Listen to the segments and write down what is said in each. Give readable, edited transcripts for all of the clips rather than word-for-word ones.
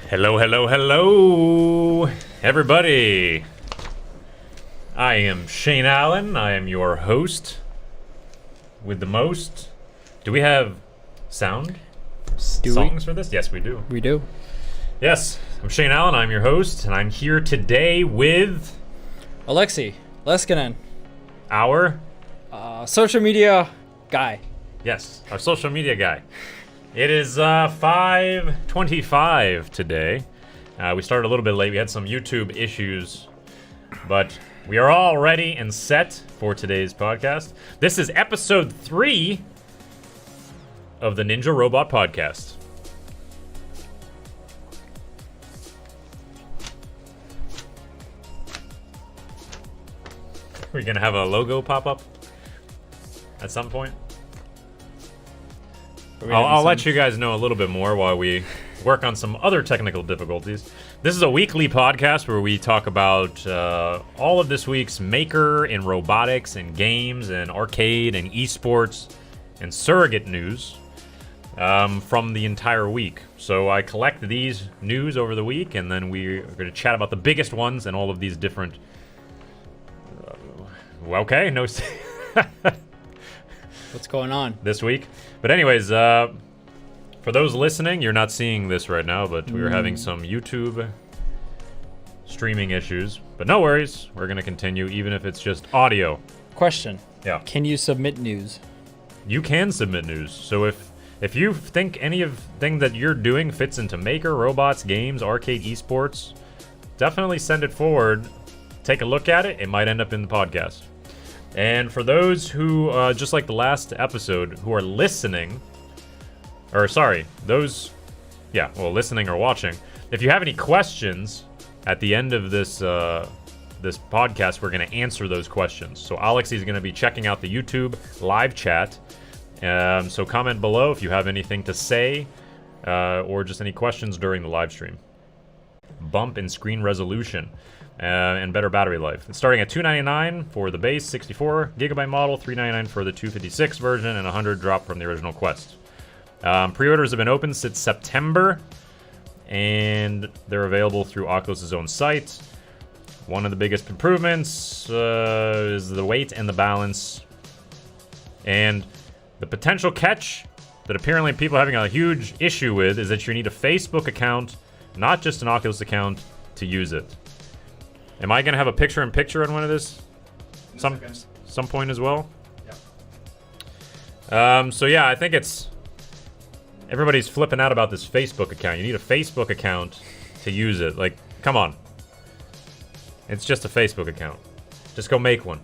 Hello, everybody. I am Shane Allen. I am your host with the most. Do we have songs for this? Yes, we do. We do. Yes, I'm Shane Allen. I'm your host, and I'm here today with Alexei Leskinen, our social media guy. Yes, our social media guy. It is 5:25 today. We started a little bit late. We had some YouTube issues, but we are all ready and set for today's podcast. This is episode 3 of the Ninja Robot Podcast. We're gonna have a logo pop up at some point. I'll let you guys know a little bit more while we work on some other technical difficulties. This is a weekly podcast where we talk about all of this week's maker and robotics and games and arcade and esports and surrogate news from the entire week. So I collect these news over the week, and then we're going to chat about the biggest ones and all of these different... okay, no... What's going on this week? But anyways, for those listening, you're not seeing this right now, but we were having some YouTube streaming issues. But no worries, we're gonna continue, even if it's just audio. Question. Yeah. Can you submit news? You can submit news. So if you think any of thing that you're doing fits into Maker, robots, games, arcade, esports, definitely send it forward. Take a look at it. It might end up in the podcast. And for those who, just like the last episode, who are listening, or sorry, those, yeah, well, listening or watching, if you have any questions at the end of this this podcast, we're going to answer those questions. So Alexei is going to be checking out the YouTube live chat. So comment below if you have anything to say or just any questions during the live stream. Bump in screen resolution. And better battery life. It's starting at $299 for the base 64GB model, $399 for the 256 version, and $100 drop from the original Quest. Pre-orders have been open since September, and they're available through Oculus's own site. One of the biggest improvements is the weight and the balance. And the potential catch that apparently people are having a huge issue with is that you need a Facebook account, not just an Oculus account, to use it. Am I gonna have a picture-in-picture on one of this? Some point as well? Yeah. So yeah, I think it's... everybody's flipping out about this Facebook account. You need a Facebook account to use it. Like, come on. It's just a Facebook account. Just go make one.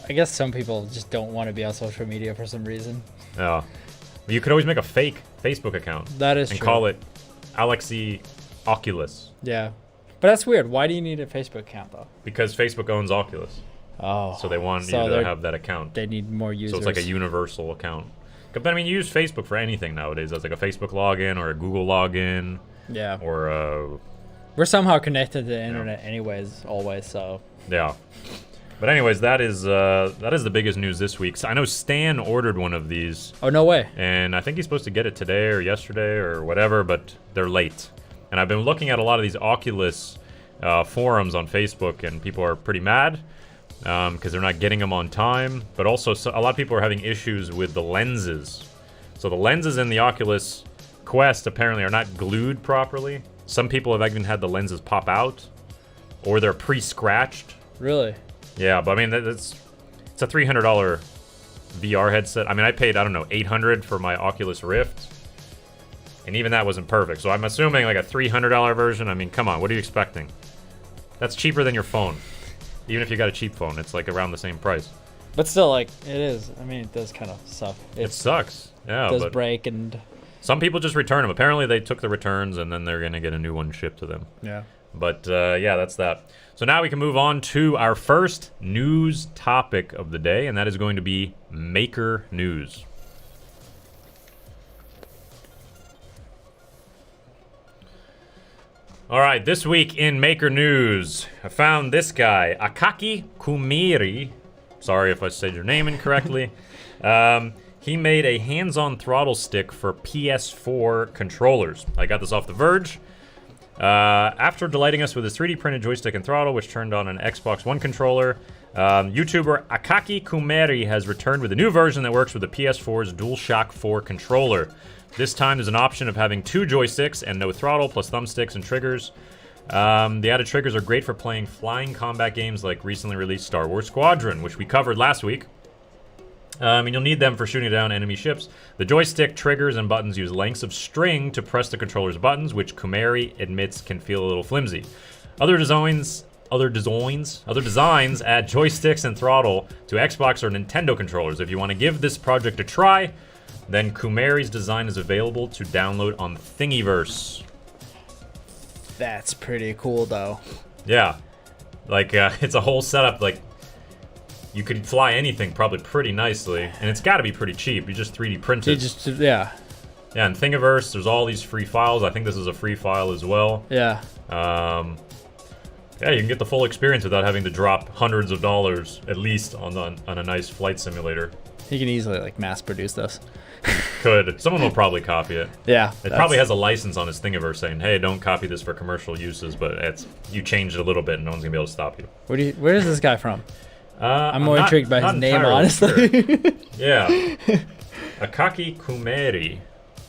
I guess some people just don't want to be on social media for some reason. Yeah. You could always make a fake Facebook account. That is true. And call it Alexei Oculus. Yeah. But that's weird. Why do you need a Facebook account, though? Because Facebook owns Oculus. Oh. So they want you to have that account. They need more users. So it's like a universal account. But I mean, you use Facebook for anything nowadays. That's like a Facebook login or a Google login. Yeah. Or we're somehow connected to the internet anyways, always, so. Yeah. But anyways, that is the biggest news this week. So I know Stan ordered one of these. Oh, no way. And I think he's supposed to get it today or yesterday or whatever, but they're late. And I've been looking at a lot of these Oculus forums on Facebook, and people are pretty mad because they're not getting them on time. But also, a lot of people are having issues with the lenses. So the lenses in the Oculus Quest apparently are not glued properly. Some people have even had the lenses pop out, or they're pre-scratched. Really? Yeah, but I mean, it's a $300 VR headset. I mean, I paid, I don't know, $800 for my Oculus Rift. And even that wasn't perfect. So I'm assuming like a $300 version. I mean, come on, what are you expecting? That's cheaper than your phone. Even if you got a cheap phone, it's like around the same price. But still, like, it is. I mean, it does kind of suck. It sucks. Yeah, it does break, and... some people just return them. Apparently they took the returns, and then they're going to get a new one shipped to them. Yeah. But, yeah, that's that. So now we can move on to our first news topic of the day, and that is going to be Maker News. All right, this week in Maker News, I found this guy, Akaki Kumiri. Sorry if I said your name incorrectly. he made a hands-on throttle stick for PS4 controllers. I got this off The Verge. After delighting us with his 3D printed joystick and throttle, which turned on an Xbox One controller, YouTuber Akaki Kumeri has returned with a new version that works with the PS4's DualShock 4 controller. This time there's an option of having 2 joysticks and no throttle, plus thumbsticks and triggers. The added triggers are great for playing flying combat games like recently released Star Wars Squadron, which we covered last week. And you'll need them for shooting down enemy ships. The joystick, triggers, and buttons use lengths of string to press the controller's buttons, which Kumeri admits can feel a little flimsy. Other designs add joysticks and throttle to Xbox or Nintendo controllers. If you want to give this project a try, then Kumeri's design is available to download on Thingiverse. That's pretty cool, though. Yeah, like it's a whole setup. Like, you could fly anything probably pretty nicely, and it's got to be pretty cheap. You just 3D print it. Yeah. Yeah, in Thingiverse, there's all these free files. I think this is a free file as well. Yeah. Yeah, you can get the full experience without having to drop hundreds of dollars at least on a nice flight simulator. You can easily like mass produce those. Could. Someone will probably copy it. Yeah. It probably has a license on his Thingiverse saying, hey, don't copy this for commercial uses, but you changed it a little bit and no one's gonna be able to stop you. Where is this guy from? I'm more not intrigued by his name, honestly. Sure. Yeah. Akaki Kumeri.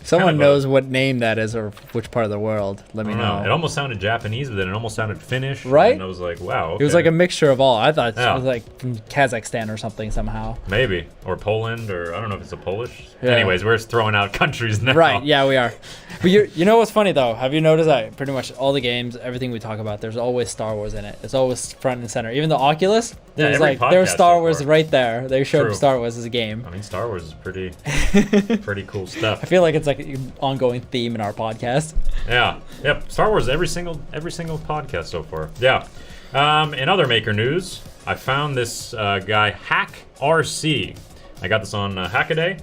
Someone knows what name that is or which part of the world. Let me know. It almost sounded Japanese, but then it almost sounded Finnish. Right? And I was like, wow, okay. It was like a mixture of all. I thought it was like from Kazakhstan or something somehow. Maybe. Or Poland, or I don't know if it's a Polish. Yeah. Anyways, we're just throwing out countries now. Right, yeah, we are. But you know what's funny, though? Have you noticed that pretty much all the games, everything we talk about, there's always Star Wars in it. It's always front and center. Even the Oculus, there's Star Wars right there. They showed Star Wars as a game. I mean, Star Wars is pretty cool stuff. I feel like it's like an ongoing theme in our podcast. Yeah. Yep. Star Wars every single podcast so far. Yeah. In other maker news, I found this guy Hack RC. I got this on Hackaday.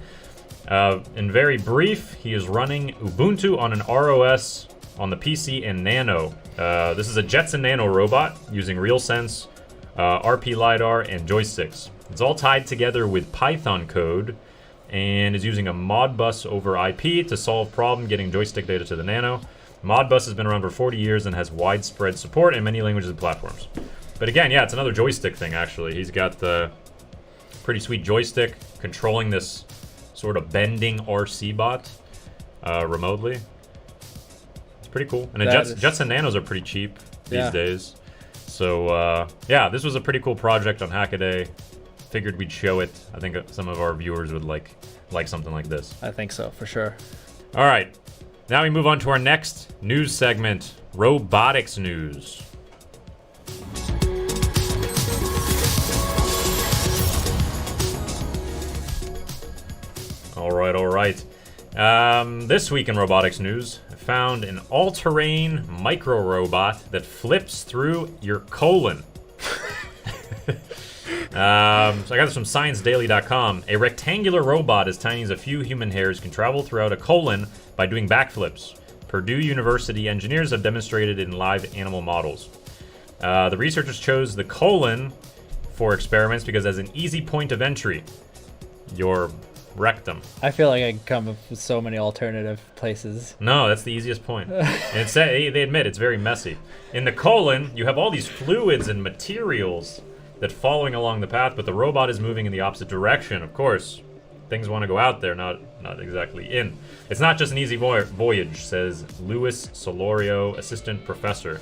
In very brief, he is running Ubuntu on an ROS on the PC and Nano. This is a Jetson Nano robot using RealSense, RP LiDAR, and joysticks. It's all tied together with Python code and is using a Modbus over IP to solve problem getting joystick data to the Nano. Modbus has been around for 40 years and has widespread support in many languages and platforms. But again, yeah, it's another joystick thing, actually. He's got the pretty sweet joystick controlling this sort of bending RC bot remotely. It's pretty cool. And Jetson Nanos are pretty cheap these days. So, yeah, this was a pretty cool project on Hackaday. Figured we'd show it. I think some of our viewers would like something like this. I think so, for sure. All right. Now we move on to our next news segment, Robotics News. All right. This week in Robotics News, I found an all-terrain micro-robot that flips through your colon. So I got this from ScienceDaily.com. A rectangular robot as tiny as a few human hairs can travel throughout a colon by doing backflips. Purdue University engineers have demonstrated in live animal models. The researchers chose the colon for experiments because as an easy point of entry, your rectum. I feel like I can come up with so many alternative places. No, that's the easiest point. And they admit it's very messy. In the colon, you have all these fluids and materials that following along the path, but the robot is moving in the opposite direction. Of course, things want to go out there, not exactly in. It's not just an easy voyage, says Louis Solorio, assistant professor.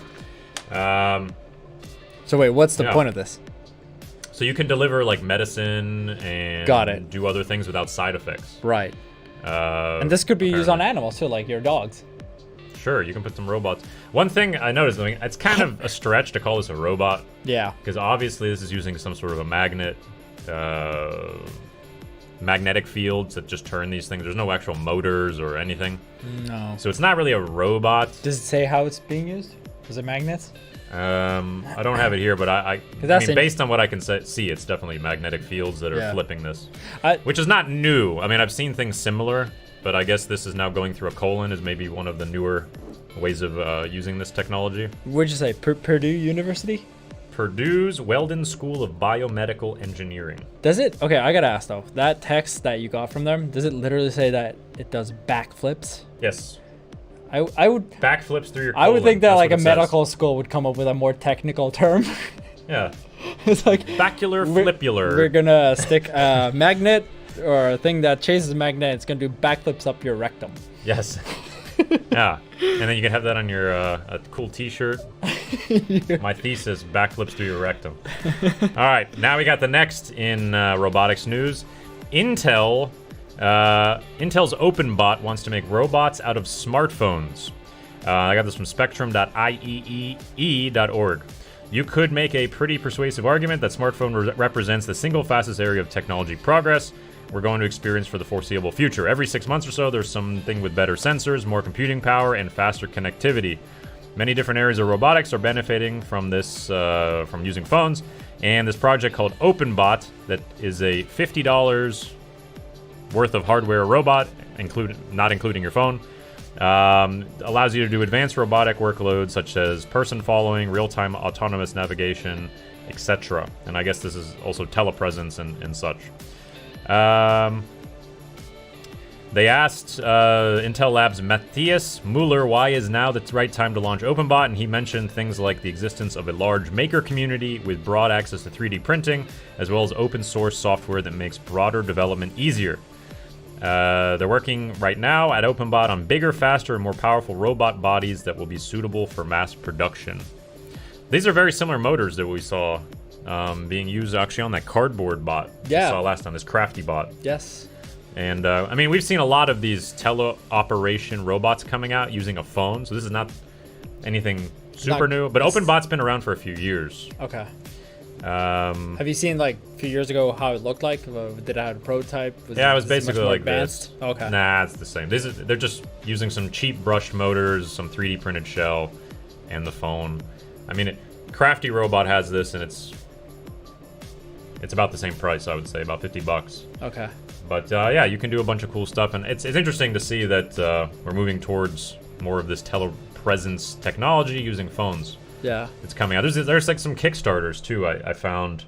So wait, what's the point of this? So you can deliver like medicine and do other things without side effects. Right. And this could be used on animals too, like your dogs. Sure, you can put some robots. One thing I noticed, I mean, it's kind of a stretch to call this a robot. Yeah. Because obviously this is using some sort of a magnetic fields that just turn these things. There's no actual motors or anything. No. So it's not really a robot. Does it say how it's being used? Is it magnets? I don't have it here, but I mean, based on what I can see, it's definitely magnetic fields that are flipping this. Which is not new. I mean, I've seen things similar, but I guess this is now going through a colon is maybe one of the newer ways of using this technology. Where'd you say? Purdue University? Purdue's Weldon School of Biomedical Engineering. Does it? Okay, I gotta ask though. That text that you got from them, does it literally say that it does backflips? Yes. I would backflips through your colon. I would think that like a medical school would come up with a more technical term. Yeah. It's like bacular flipular. We're gonna stick a magnet or a thing that chases a magnet. It's gonna do backflips up your rectum. Yes. Yeah. And then you can have that on your a cool T-shirt. Yeah. My thesis: backflips through your rectum. All right. Now we got the next in robotics news. Intel's OpenBot wants to make robots out of smartphones. I got this from spectrum.ieee.org. You could make a pretty persuasive argument that smartphone represents the single fastest area of technology progress we're going to experience for the foreseeable future. Every 6 months or so, there's something with better sensors, more computing power, and faster connectivity. Many different areas of robotics are benefiting from this, from using phones, and this project called OpenBot, that is a $50 worth of hardware robot, not including your phone, allows you to do advanced robotic workloads such as person following, real-time autonomous navigation, etc. And I guess this is also telepresence and such. They asked Intel Labs' Matthias Mueller why is now the right time to launch OpenBot, and he mentioned things like the existence of a large maker community with broad access to 3D printing, as well as open source software that makes broader development easier. They're working right now at OpenBot on bigger, faster, and more powerful robot bodies that will be suitable for mass production. These are very similar motors that we saw being used actually on that cardboard bot we saw last time, this crafty bot. Yes. And I mean, we've seen a lot of these teleoperation robots coming out using a phone, so this is not anything super new, but OpenBot's been around for a few years. Okay. Have you seen like a few years ago how it looked like? Did it have a prototype? Yeah, it was basically like advanced? this. Okay. Nah, it's the same. They're just using some cheap brushed motors, some 3D printed shell, and the phone. I mean, Crafty Robot has this, and it's about the same price, I would say, about $50. Okay. But yeah, you can do a bunch of cool stuff, and it's interesting to see that we're moving towards more of this telepresence technology using phones. Yeah. It's coming out. There's like some Kickstarters too. I found.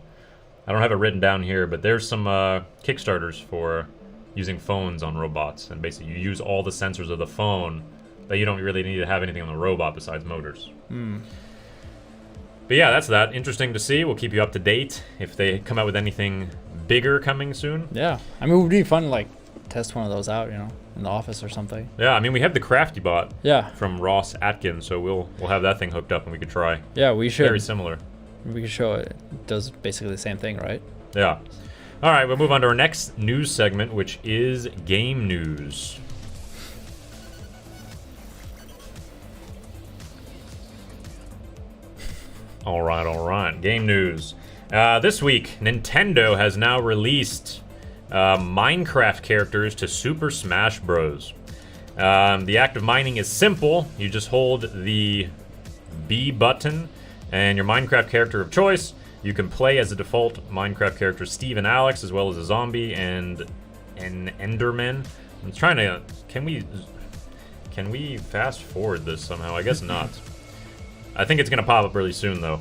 I don't have it written down here, but there's some Kickstarters for using phones on robots, and basically you use all the sensors of the phone that you don't really need to have anything on the robot besides motors. But yeah, that's that. Interesting to see. We'll keep you up to date if they come out with anything bigger coming soon. Yeah. I mean, it would be fun to like test one of those out, you know, in the office or something. Yeah, I mean, we have the Crafty Bot. Yeah. From Ross Atkins, so we'll have that thing hooked up and we could try. Yeah, we should. Very similar. We could show it does basically the same thing, right? Yeah. All right, we'll move on to our next news segment, which is game news. All right. Game news. This week, Nintendo has now released Minecraft characters to Super Smash Bros. The act of mining is simple. You just hold the B button and your Minecraft character of choice. You can play as the default Minecraft character Steve and Alex, as well as a zombie and an Enderman. I'm trying to... Can we fast forward this somehow? I guess not. I think it's going to pop up really soon, though,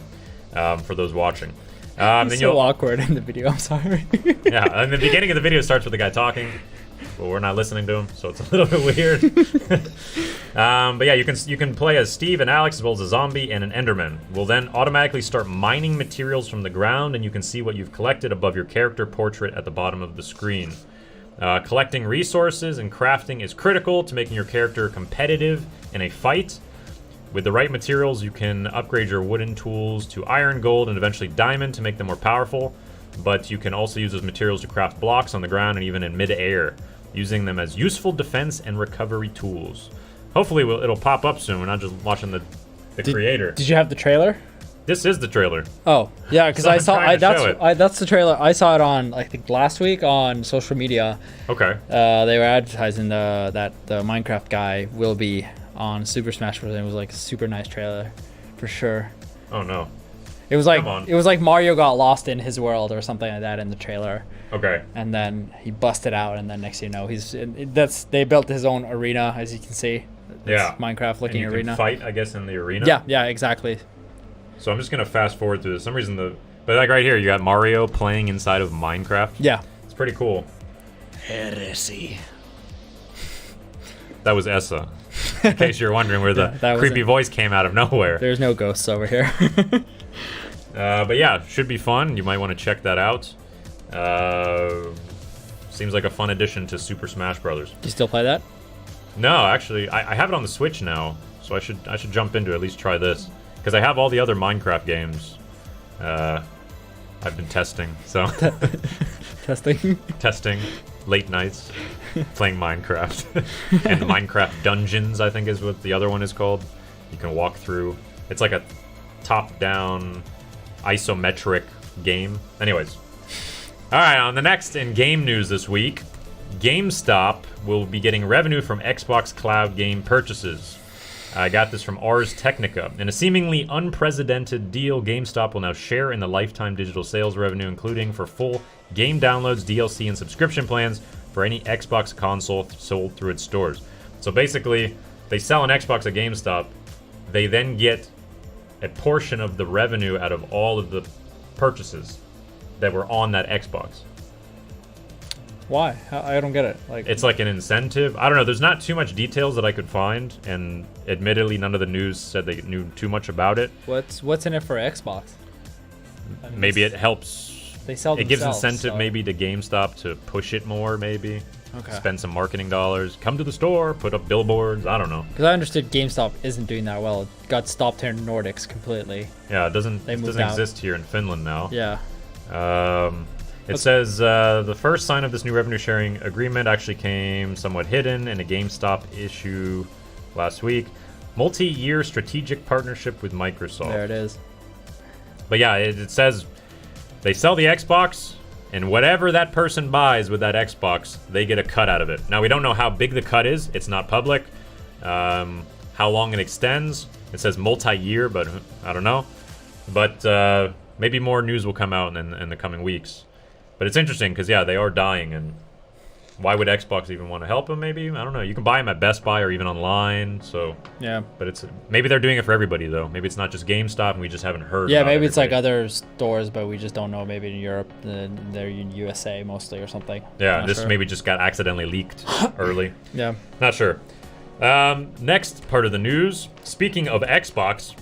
for those watching. It's so awkward in the video, I'm sorry. Yeah, in the beginning of the video starts with the guy talking, but we're not listening to him, so it's a little bit weird. But yeah, you can play as Steve and Alex, as well as a zombie and an Enderman. We'll then automatically start mining materials from the ground, and you can see what you've collected above your character portrait at the bottom of the screen. Collecting resources and crafting is critical to making your character competitive in a fight. With the right materials, you can upgrade your wooden tools to iron, gold, and eventually diamond to make them more powerful. But you can also use those materials to craft blocks on the ground and even in mid-air, using them as useful defense and recovery tools. Hopefully it'll pop up soon. We're not just watching the creator. Did you have the trailer? This is the trailer. Oh, yeah, because that's the trailer. I saw it on, I think, last week on social media. Okay. They were advertising that the Minecraft guy will be on Super Smash Bros. And it was like a super nice trailer, for sure. Oh no. It was like Mario got lost in his world or something like that in the trailer. Okay. And then he busted out, and then next thing you know, they built his own arena, as you can see. Yeah. Minecraft looking arena. Can fight, I guess, in the arena. Yeah, exactly. So I'm just gonna fast forward through this. For some reason but like right here, you got Mario playing inside of Minecraft. Yeah. It's pretty cool. Heresy. That was Essa. In case you're wondering where the creepy voice came out of nowhere. There's no ghosts over here. But yeah, should be fun. You might want to check that out. Seems like a fun addition to Super Smash Brothers. Do you still play that? No, actually, I have it on the Switch now, so I should jump into it, at least try this, because I have all the other Minecraft games. I've been testing, so testing late nights, playing Minecraft, and Minecraft Dungeons, I think is what the other one is called. You can walk through. It's like a top-down isometric game. Anyways. Alright, on the next in-game news this week, GameStop will be getting revenue from Xbox Cloud game purchases. I got this from Ars Technica. In a seemingly unprecedented deal, GameStop will now share in the lifetime digital sales revenue, including for full game downloads, DLC, and subscription plans for any Xbox console sold through its stores. So basically, they sell an Xbox at GameStop, they then get a portion of the revenue out of all of the purchases that were on that Xbox. Why? I don't get it. Like, it's like an incentive. I don't know. There's not too much details that I could find, and admittedly, none of the news said they knew too much about it. What's in it for Xbox? I mean, maybe it helps. They sell themselves, it gives incentive maybe to GameStop to push it more. Maybe. Okay. Spend some marketing dollars. Come to the store. Put up billboards. I don't know. Because I understood GameStop isn't doing that well. It got stopped here in Nordics completely. Yeah, it doesn't exist here in Finland now. Yeah. It says the first sign of this new revenue sharing agreement actually came somewhat hidden in a GameStop issue last week. Multi-year strategic partnership with Microsoft. There it is. But yeah, it says they sell the Xbox, and whatever that person buys with that Xbox, they get a cut out of it. Now, we don't know how big the cut is. It's not public. How long it extends. It says multi-year, but I don't know. But maybe more news will come out in the coming weeks. But it's interesting because, yeah, they are dying, and why would Xbox even want to help them, maybe? I don't know. You can buy them at Best Buy or even online, so... Yeah. But maybe they're doing it for everybody, though. Maybe it's not just GameStop, and we just haven't heard Yeah, about maybe it. It's like other stores, but we just don't know. Maybe in Europe, they're in USA mostly or something. Yeah, this maybe just got accidentally leaked early. Yeah. Not sure. Next part of the news. Speaking of Xbox...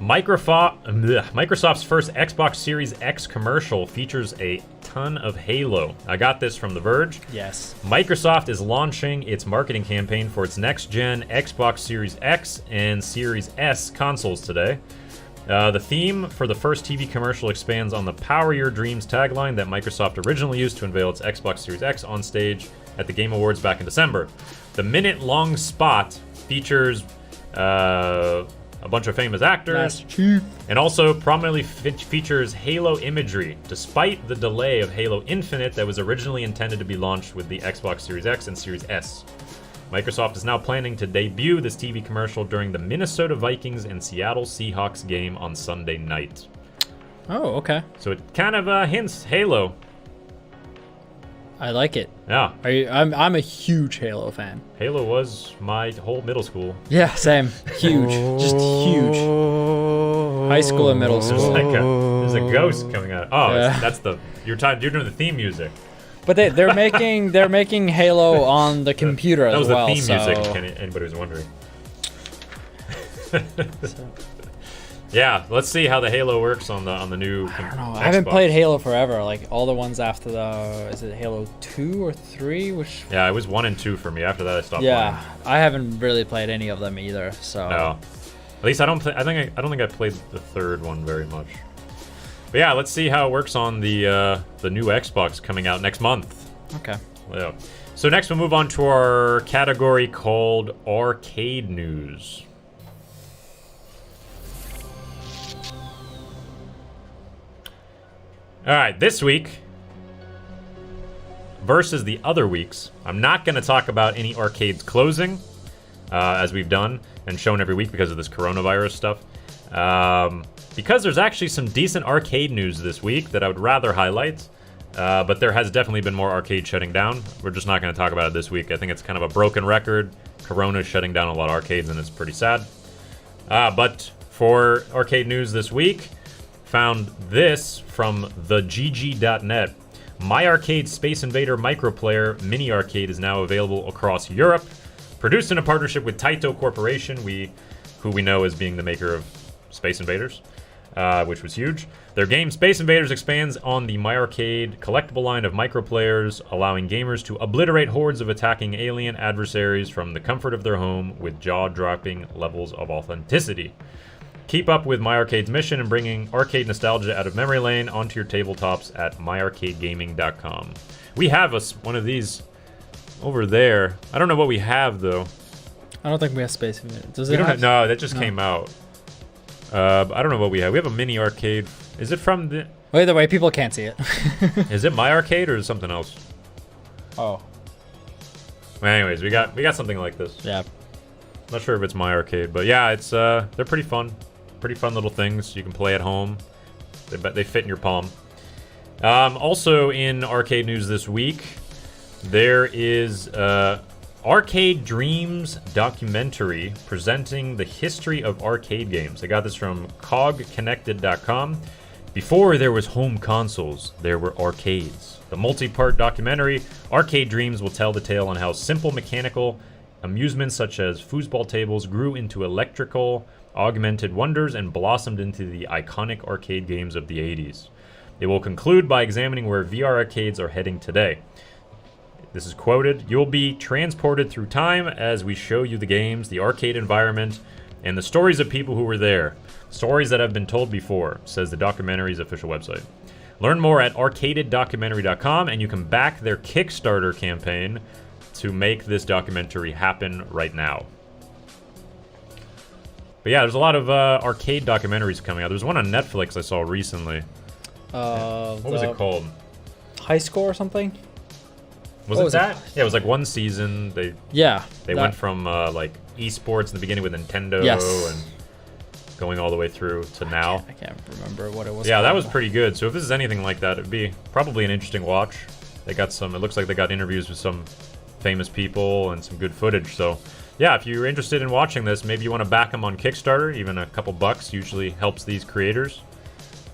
Microsoft's first Xbox Series X commercial features a ton of Halo. I got this from The Verge. Yes. Microsoft is launching its marketing campaign for its next-gen Xbox Series X and Series S consoles today. The theme for the first TV commercial expands on the Power Your Dreams tagline that Microsoft originally used to unveil its Xbox Series X on stage at the Game Awards back in December. The minute-long spot features... a bunch of famous actors, and also prominently features Halo imagery, despite the delay of Halo Infinite that was originally intended to be launched with the Xbox Series X and Series S. Microsoft is now planning to debut this TV commercial during the Minnesota Vikings and Seattle Seahawks game on Sunday night. Oh, okay. So it kind of hints Halo. I like it. Yeah. I'm a huge Halo fan. Halo was my whole middle school. Yeah, same. Huge. Just huge. High school and middle school. There's a ghost coming out. Oh, yeah. That's you're doing the theme music. But they're making Halo on the computer as well. That was the theme music, anybody was wondering. Yeah, let's see how the Halo works on the new I don't know. Xbox. I haven't played Halo forever. Like all the ones after is it Halo 2 or 3? Yeah, it was 1 and 2 for me. After that, I stopped playing. Yeah, I haven't really played any of them either. So. No. At least I don't think I played the third one very much. But yeah, let's see how it works on the new Xbox coming out next month. Okay. Yeah. So next we'll move on to our category called Arcade News. All right, this week versus the other weeks, I'm not going to talk about any arcades closing, as we've done and shown every week because of this coronavirus stuff. Because there's actually some decent arcade news this week that I would rather highlight, but there has definitely been more arcades shutting down. We're just not going to talk about it this week. I think it's kind of a broken record. Corona's shutting down a lot of arcades, and it's pretty sad. But For arcade news this week, found this from thegg.net. My Arcade Space Invader Microplayer Mini Arcade is now available across Europe. Produced in a partnership with Taito Corporation, who we know as being the maker of Space Invaders, which was huge. Their game Space Invaders expands on the My Arcade collectible line of microplayers, allowing gamers to obliterate hordes of attacking alien adversaries from the comfort of their home with jaw-dropping levels of authenticity. Keep up with My Arcade's mission in bringing arcade nostalgia out of memory lane onto your tabletops at myarcadegaming.com. We have one of these over there. I don't know what we have, though. I don't think we have Space Invaders. Does it have? No, that just came out. I don't know what we have. We have a mini arcade. Is it from the... Well, either way, people can't see it. Is it My Arcade or is it something else? Oh. Well, anyways, we got something like this. Yeah. Not sure if it's My Arcade, but yeah, it's they're pretty fun. Pretty fun little things you can play at home. They fit in your palm. Also in arcade news this week, there is Arcade Dreams documentary presenting the history of arcade games. I got this from cogconnected.com. Before there was home consoles, there were arcades. The multi-part documentary, Arcade Dreams, will tell the tale on how simple mechanical amusements such as foosball tables grew into electrical, augmented wonders and blossomed into the iconic arcade games of the 80s. It will conclude by examining where VR arcades are heading today. This is quoted, "You'll be transported through time as we show you the games, the arcade environment, and the stories of people who were there. Stories that have been told before," says the documentary's official website. Learn more at arcadeddocumentary.com, and you can back their Kickstarter campaign to make this documentary happen right now. But yeah, there's a lot of arcade documentaries coming out. There's one on Netflix I saw recently. What was it called? High Score or something? Was it that? Yeah, it was like one season. They went from like esports in the beginning with Nintendo and going all the way through to now. I can't remember what it was. Yeah, that was pretty good. So if this is anything like that, it'd be probably an interesting watch. They got some. It looks like they got interviews with some famous people and some good footage. So yeah, if you're interested in watching this, maybe you want to back them on Kickstarter. Even a couple bucks usually helps these creators.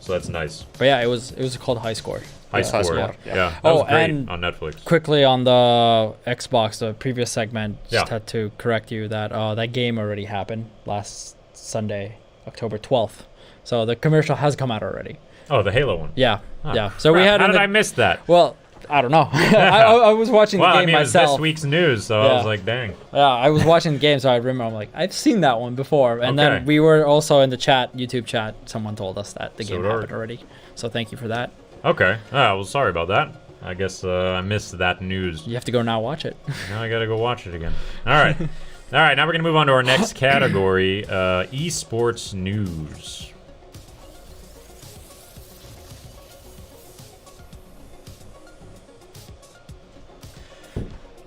So that's nice. But yeah, it was called High Score. High Score. Yeah. That was great and on Netflix. Quickly on the Xbox, the previous segment, just had to correct you that that game already happened last Sunday, October 12th. So the commercial has come out already. Oh, the Halo one. Yeah, yeah. So we had. How did I miss that? Well, I don't know. I was watching the game myself. It was this week's news, so I was like, dang. Yeah, I was watching the game, so I remember. I'm like, I've seen that one before. And then we were also in the chat, YouTube chat. Someone told us that the game happened already. So thank you for that. Okay. Well, sorry about that. I guess I missed that news. You have to go now watch it. Now I gotta go watch it again. All right. All right, now we're gonna move on to our next category, esports news.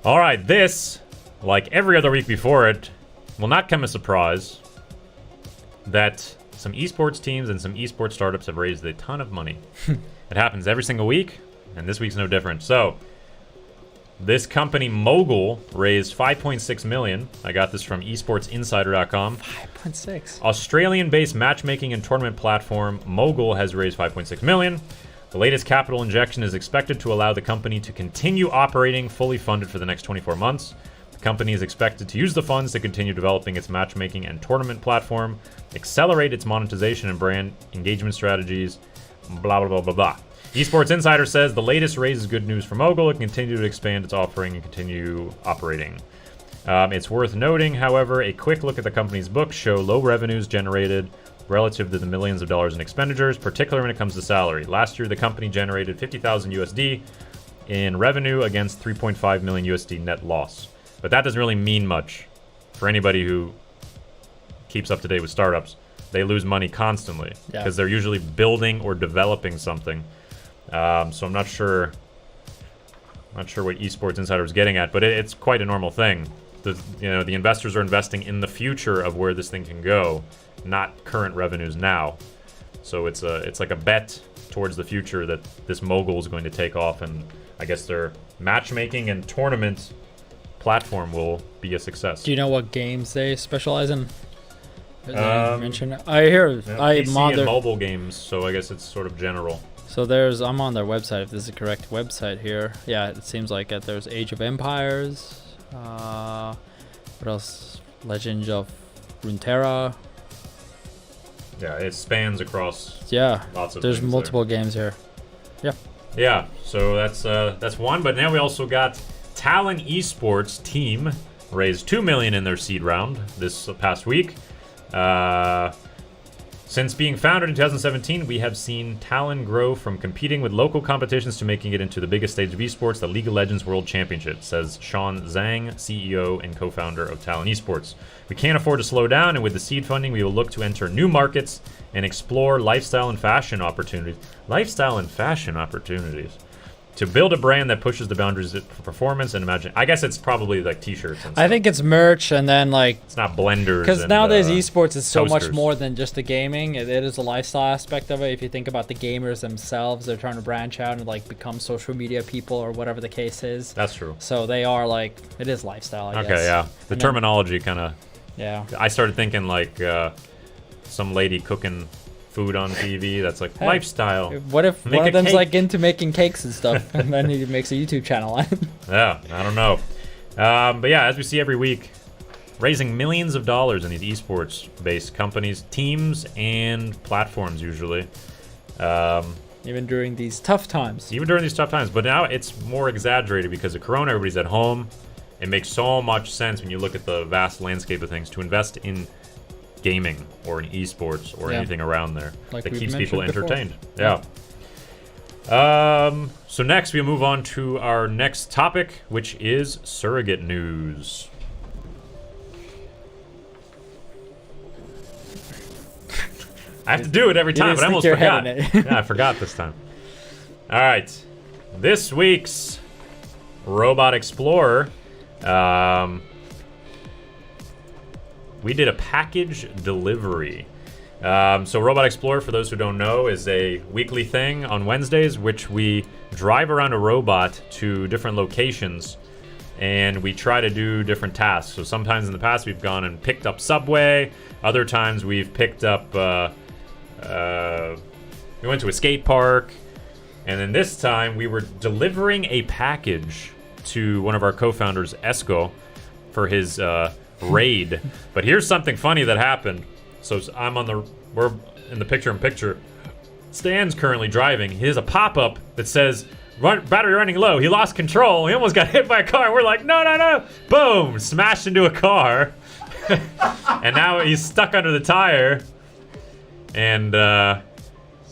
All right, this, like every other week before it, will not come as a surprise that some esports teams and some esports startups have raised a ton of money. It happens every single week, and this week's no different. So, this company, Mogul, raised $5.6 million. I got this from esportsinsider.com. 5.6. Australian-based matchmaking and tournament platform, Mogul, has raised $5.6 million. The latest capital injection is expected to allow the company to continue operating fully funded for the next 24 months. The company is expected to use the funds to continue developing its matchmaking and tournament platform, accelerate its monetization and brand engagement strategies, blah, blah, blah, blah, blah. Esports Insider says the latest raise is good news for Mogul. It can continue to expand its offering and continue operating. It's worth noting, however, a quick look at the company's books show low revenues generated relative to the millions of dollars in expenditures, particularly when it comes to salary. Last year, the company generated 50,000 USD in revenue against 3.5 million USD net loss. But that doesn't really mean much for anybody who keeps up to date with startups. They lose money constantly because they're usually building or developing something. So I'm not sure what Esports Insider is getting at, but it's quite a normal thing. The investors are investing in the future of where this thing can go, not current revenues now. So it's like a bet towards the future that this Mogul is going to take off, and I guess their matchmaking and tournament platform will be a success. Do you know what games they specialize in? Mention it? I hear. I'm PC on and mobile games, so I guess it's sort of general. So I'm on their website. If this is the correct website here, yeah, it seems like it. There's Age of Empires. What else? Legend of Runeterra. Yeah, it spans across. Yeah, lots of. There's multiple games here. Yeah. Yeah, so that's one. But now we also got Talon Esports team raised $2 million in their seed round this past week. Since being founded in 2017, we have seen Talon grow from competing with local competitions to making it into the biggest stage of esports, the League of Legends World Championship, says Sean Zhang, CEO and co-founder of Talon Esports. We can't afford to slow down, and with the seed funding, we will look to enter new markets and explore lifestyle and fashion opportunities. Lifestyle and fashion opportunities. To build a brand that pushes the boundaries of performance and imagine. I guess it's probably like t-shirts and stuff. I think it's merch and then like. It's not blenders. Because nowadays esports is so toasters. much more than just the gaming. It is a lifestyle aspect of it. If you think about the gamers themselves, they're trying to branch out and like become social media people or whatever the case is. That's true. So they are like, it is lifestyle, I guess. Okay, yeah. The terminology kind of. Yeah. I started thinking like some lady cooking food on TV. That's like lifestyle. What if one of them's like into making cakes and stuff, and then he makes a YouTube channel? Yeah, I don't know. But yeah, as we see every week, raising millions of dollars in these esports-based companies, teams, and platforms usually. Even during these tough times. But now it's more exaggerated because of Corona. Everybody's at home. It makes so much sense when you look at the vast landscape of things to invest in gaming or in esports or anything around there that keeps people entertained. Yeah. So next we move on to our next topic, which is surrogate news. I have to do it every time, but I almost forgot. Yeah, I forgot this time. All right. This week's Robot Explorer. We did a package delivery. So Robot Explorer, for those who don't know, is a weekly thing on Wednesdays, which we drive around a robot to different locations and we try to do different tasks. So sometimes in the past we've gone and picked up Subway. Other times we've picked up, we went to a skate park. And then this time we were delivering a package to one of our co-founders, Esco, for his raid. But here's something funny that happened. So we're in the picture-in-picture. Stan's currently driving. He has a pop-up that says, battery running low. He lost control. He almost got hit by a car. We're like, no. Boom, smashed into a car. And now he's stuck under the tire. And so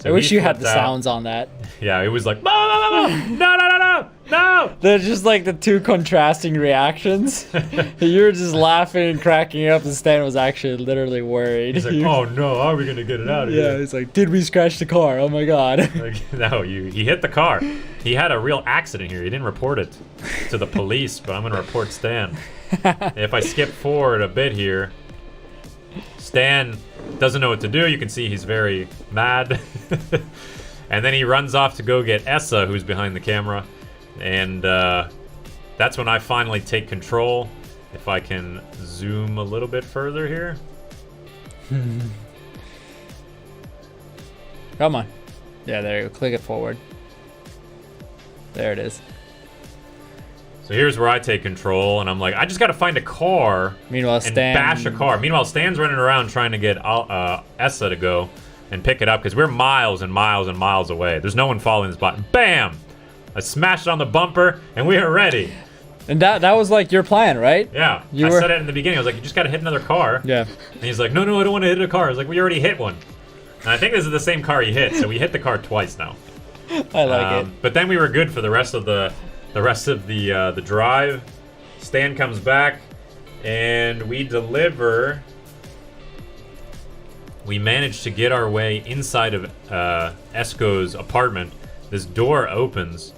I wish you had the sounds on that. Yeah, it was like, no. They're just like the two contrasting reactions. You were just laughing and cracking up, and Stan was actually literally worried. He's like, oh no, how are we gonna get it out of here? Yeah, he's like, did we scratch the car? Oh my god. Like, no, he hit the car. He had a real accident here. He didn't report it to the police, but I'm gonna report Stan. If I skip forward a bit here, Stan doesn't know what to do. You can see he's very mad. And then he runs off to go get Essa, who's behind the camera. And that's when I finally take control. If I can zoom a little bit further here. Come on. Yeah, there you go. Click it forward. There it is. So here's where I take control, and I'm like, I just got to find a car. Meanwhile, and bash a car. Meanwhile, Stan's running around trying to get Essa to go and pick it up because we're miles and miles and miles away. There's no one following this bot. Bam! I smashed it on the bumper, and we are ready. And that was like your plan, right? Yeah. I said it in the beginning. I was like, you just got to hit another car. Yeah. And he's like, no, I don't want to hit a car. I was like, we already hit one. And I think this is the same car he hit, so we hit the car twice now. I like it. But then we were good for the rest of the drive. Stan comes back, and we deliver. We managed to get our way inside of Esco's apartment. This door opens.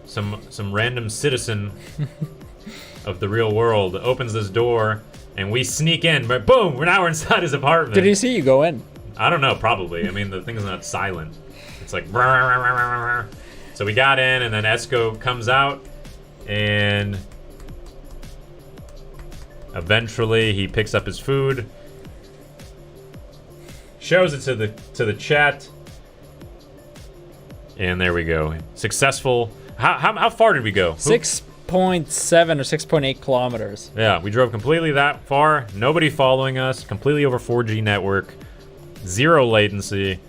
Some random citizen of the real world opens this door, and we sneak in. But boom, now we're inside his apartment. Did he see you go in? I don't know, probably. I mean, the thing's not silent. It's like... So we got in, and then Esco comes out, and eventually he picks up his food, shows it to the chat. And there we go. Successful. How far did we go? 6.7 or 6.8 kilometers. Yeah, we drove completely that far. Nobody following us. Completely over 4G network. 0 latency.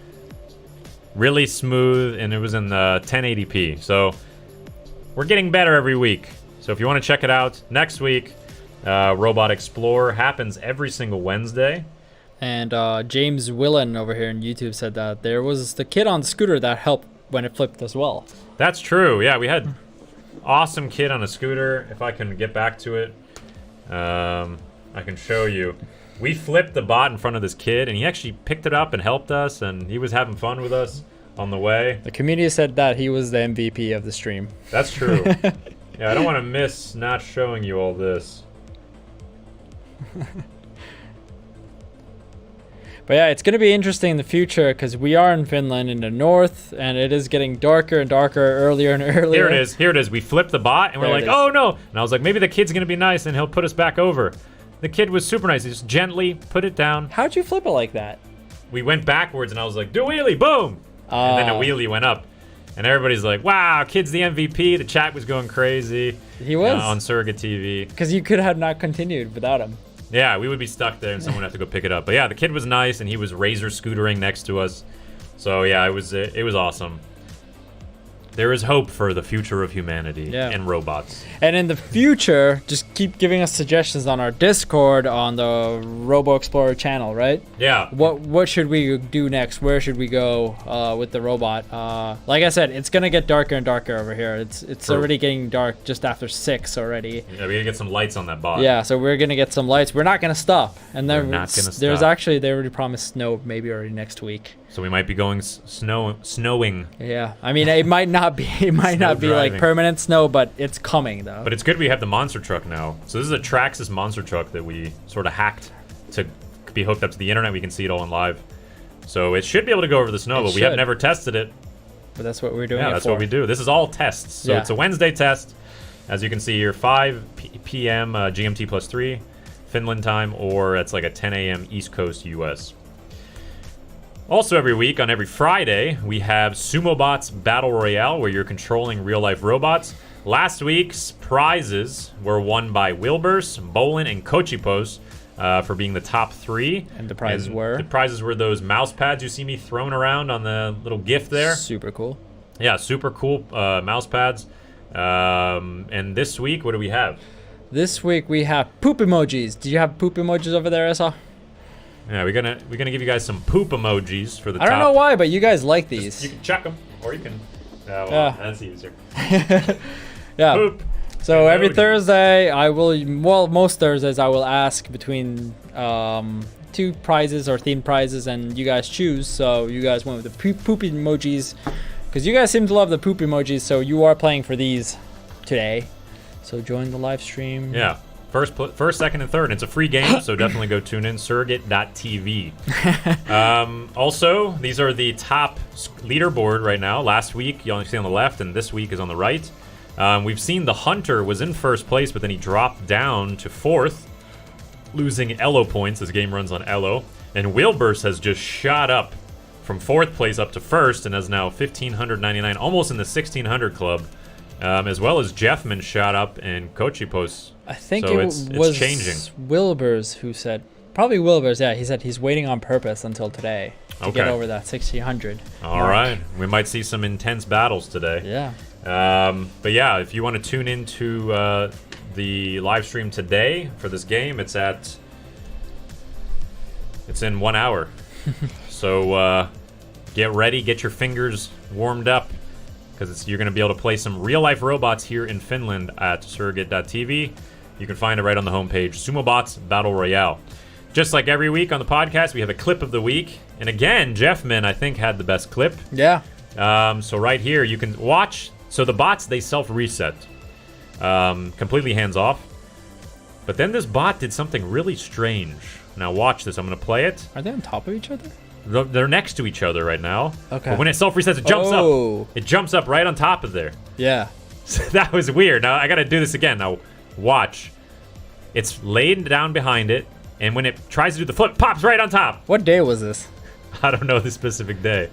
Really smooth, and it was in the 1080p. So we're getting better every week. So if you want to check it out, next week, Robot Explorer happens every single Wednesday. And James Willen over here on YouTube said that there was the kid on the scooter that helped when it flipped as well. That's true. Yeah, we had awesome kid on a scooter. If I can get back to it, I can show you. We flipped the bot in front of this kid, and he actually picked it up and helped us, and he was having fun with us on the way. The community said that he was the MVP of the stream. That's true. Yeah, I don't want to miss not showing you all this. But yeah, it's going to be interesting in the future because we are in Finland in the north, and it is getting darker and darker earlier and earlier. Here it is. We flipped the bot, and we're like, oh no. And I was like, maybe the kid's going to be nice, and he'll put us back over. The kid was super nice. He just gently put it down. How'd you flip it like that? We went backwards, and I was like, do a wheelie, boom! And then a wheelie went up. And everybody's like, wow, kid's the MVP. The chat was going crazy. He was. On SurrogateTV. Because you could have not continued without him. Yeah, we would be stuck there, and someone would have to go pick it up. But yeah, the kid was nice, and he was razor scootering next to us. So yeah, it was awesome. There is hope for the future of humanity and robots. And in the future, just keep giving us suggestions on our Discord on the Robo Explorer channel, right? Yeah. What should we do next? Where should we go with the robot? Like I said, it's gonna get darker and darker over here. It's already getting dark just after 6 already. Yeah, we gotta get some lights on that bot. Yeah, so we're gonna get some lights. We're not gonna stop. And then there's actually they already promised snow maybe already next week. So we might be going snowing. Yeah, I mean it might not be like permanent snow, but it's coming though. But it's good we have the monster truck now. So this is a Traxxas monster truck that we sort of hacked to be hooked up to the internet. We can see it all in live. So it should be able to go over the snow, but we have never tested it. But that's what we're doing. Yeah, that's what we do. This is all tests. So it's a Wednesday test. As you can see here, 5 p.m. GMT plus 3 Finland time, or it's like a 10 a.m. East Coast US. Also every week, on every Friday, we have Sumobots Battle Royale, where you're controlling real-life robots. Last week's prizes were won by Wilbers, Bolin, and Kochipos for being the top 3. And the prizes were? The prizes were those mouse pads you see me throwing around on the little GIF there. Super cool. Yeah, super cool mouse pads. And this week, what do we have? This week we have poop emojis. Do you have poop emojis over there, Esa? Yeah, we're gonna give you guys some poop emojis for the top. I don't know why, but you guys like these. You can check them, or you can. That's easier. Yeah. Poop. So every Thursday, most Thursdays, I will ask between 2 prizes or themed prizes, and you guys choose. So you guys went with the poop emojis, because you guys seem to love the poop emojis. So you are playing for these today. So join the live stream. Yeah. First, second, and third. It's a free game, so definitely go tune in. SurrogateTV. Also, these are the top leaderboard right now. Last week, you only see on the left, and this week is on the right. We've seen the Hunter was in first place, but then he dropped down to 4th, losing Elo points. This game runs on Elo. And Wilbers has just shot up from 4th place up to 1st, and is now 1,599, almost in the 1,600 club. As well as Jeffman shot up and Kochipos. I think so it's changing. Wilbers who said, probably Wilbers, yeah, he said he's waiting on purpose until today to get over that 1,600. All right, we might see some intense battles today. Yeah. But yeah, if you want to tune into the live stream today for this game, it's in 1 hour. So get ready, get your fingers warmed up, because you're going to be able to play some real-life robots here in Finland at SurrogateTV. You can find it right on the homepage, Sumobots Battle Royale. Just like every week on the podcast, we have a clip of the week. And again, Jeffman, I think, had the best clip. Yeah. So right here, you can watch. So the bots, they self-reset. Completely hands-off. But then this bot did something really strange. Now watch this. I'm going to play it. Are they on top of each other? They're next to each other right now. Okay. But when it self-resets, it jumps up. It jumps up right on top of there. Yeah. So that was weird. Now, I got to do this again. Now, watch. It's laid down behind it, and when it tries to do the flip, pops right on top. What day was this? I don't know the specific day.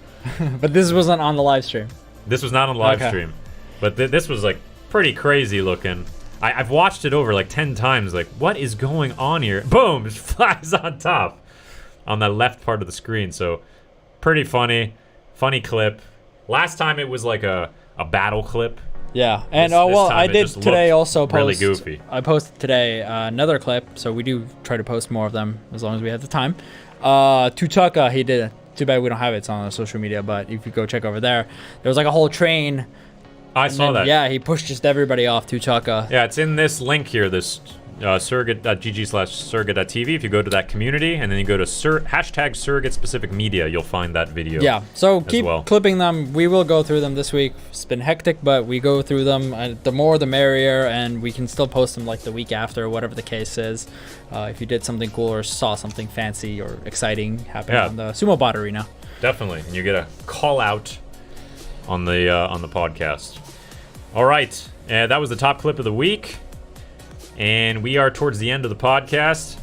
But this wasn't on the live stream. This was not on live stream. But this was like pretty crazy looking. I've watched it over like 10 times. Like, what is going on here? Boom! It flies on top on the left part of the screen. So pretty funny clip. Last time it was like a battle clip. Yeah, and I did today also post. Really goofy. I posted today another clip, so we do try to post more of them as long as we have the time. Tuchaka, he did it. Too bad we don't have it. It's on our social media, but if you go check over there was like a whole train. I saw that. Yeah, he pushed just everybody off Tuchaka. Yeah, it's in this link here, this surrogate.gg/surrogate.tv. If you go to that community and then you go to hashtag surrogate specific media, you'll find that video. Yeah, so keep clipping them. We will go through them this week. It's been hectic, but we go through them. The more the merrier, and we can still post them like the week after, whatever the case is. If you did something cool or saw something fancy or exciting happen on the Sumobot arena. Definitely, and you get a call out on the podcast. All right, that was the top clip of the week. And we are towards the end of the podcast.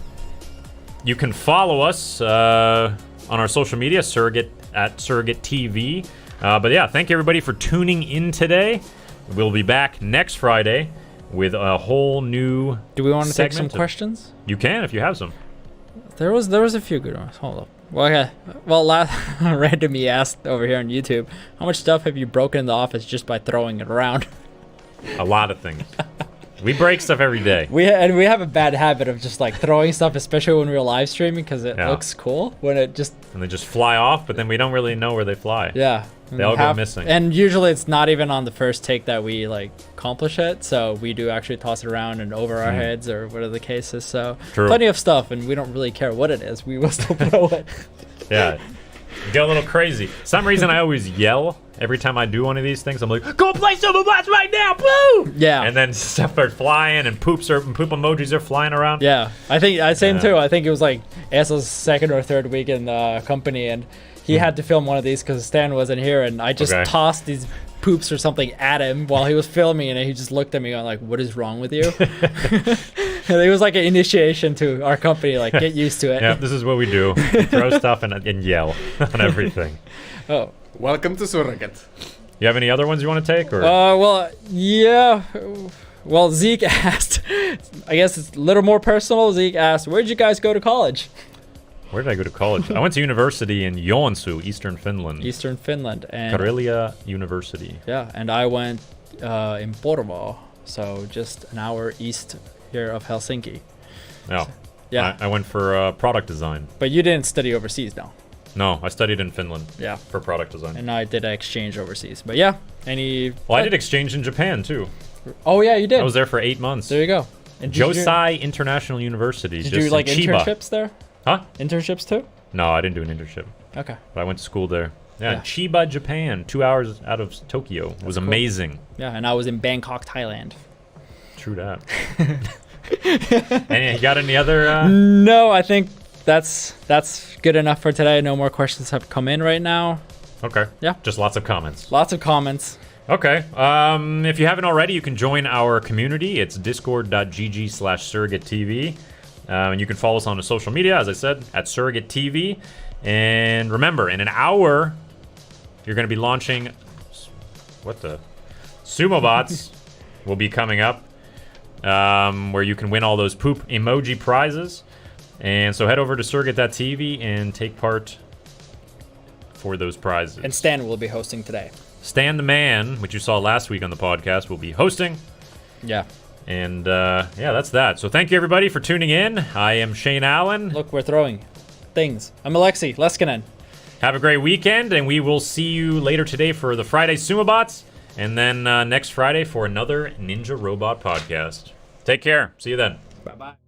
You can follow us on our social media, SurrogateTV. But yeah, thank you everybody for tuning in today. We'll be back next Friday with a whole new. Do we want to take some questions? You can if you have some. There was a few good ones. Hold up. Well, okay. Well, randomly asked over here on YouTube, how much stuff have you broken in the office just by throwing it around? A lot of things. We break stuff every day. We have a bad habit of just like throwing stuff, especially when we're live streaming, because it looks cool when it just. And they just fly off, but then we don't really know where they fly. Yeah. They all go missing. And usually it's not even on the first take that we like accomplish it. So we do actually toss it around and over our heads or whatever the case is. So plenty of stuff, and we don't really care what it is. We will still throw it. Yeah. You get a little crazy. Some reason I always yell every time I do one of these things. I'm like, go play Sumobots right now, boom! Yeah. And then stuff starts flying and poop emojis are flying around. Yeah. I think same too. I think it was like Asa's second or third week in the company, and he had to film one of these because Stan wasn't here, and I just tossed these poops or something at him while he was filming, and he just looked at me going like, what is wrong with you? And it was like an initiation to our company, like, get used to it. Yeah, this is what we do. We throw stuff and yell on everything. Oh. Welcome to Surrogate. You have any other ones you want to take? Or? Well, yeah. Well, Zeke asked, I guess it's a little more personal. Zeke asked, where'd you guys go to college? Where did I go to college? I went to university in Joensuu, Eastern Finland. Eastern Finland. And Karelia University. Yeah, and I went in Porvoo, so just an hour east here of Helsinki. Oh. So, yeah. I went for product design. But you didn't study overseas, no? No, I studied in Finland. Yeah. For product design. And I did an exchange overseas. But yeah, Well, I did exchange in Japan, too. Oh, yeah, you did. I was there for 8 months. There you go. And Josai International University. Did you do, like, internships there? Huh? Internships, too? No, I didn't do an internship. Okay. But I went to school there. Yeah, Chiba, Japan, 2 hours out of Tokyo. It was amazing. Yeah, and I was in Bangkok, Thailand. True that. And you got any other? No, I think that's good enough for today. No more questions have come in right now. Okay. Yeah. Just lots of comments. Lots of comments. Okay. If you haven't already, you can join our community. It's discord.gg/surrogatetv. And you can follow us on the social media, as I said, at SurrogateTV. And remember, in an hour, you're going to be launching... What the... Sumobots will be coming up, where you can win all those poop emoji prizes. And so head over to Surrogate.tv and take part for those prizes. And Stan will be hosting today. Stan the Man, which you saw last week on the podcast, will be hosting. Yeah. And yeah, that's that. So thank you everybody for tuning in. I am Shane Allen. Look, we're throwing things. I'm Alexi Leskinen. Have a great weekend, and we will see you later today for the Friday Sumobots, and then next Friday for another Ninja Robot podcast. Take care. See you then. Bye-bye.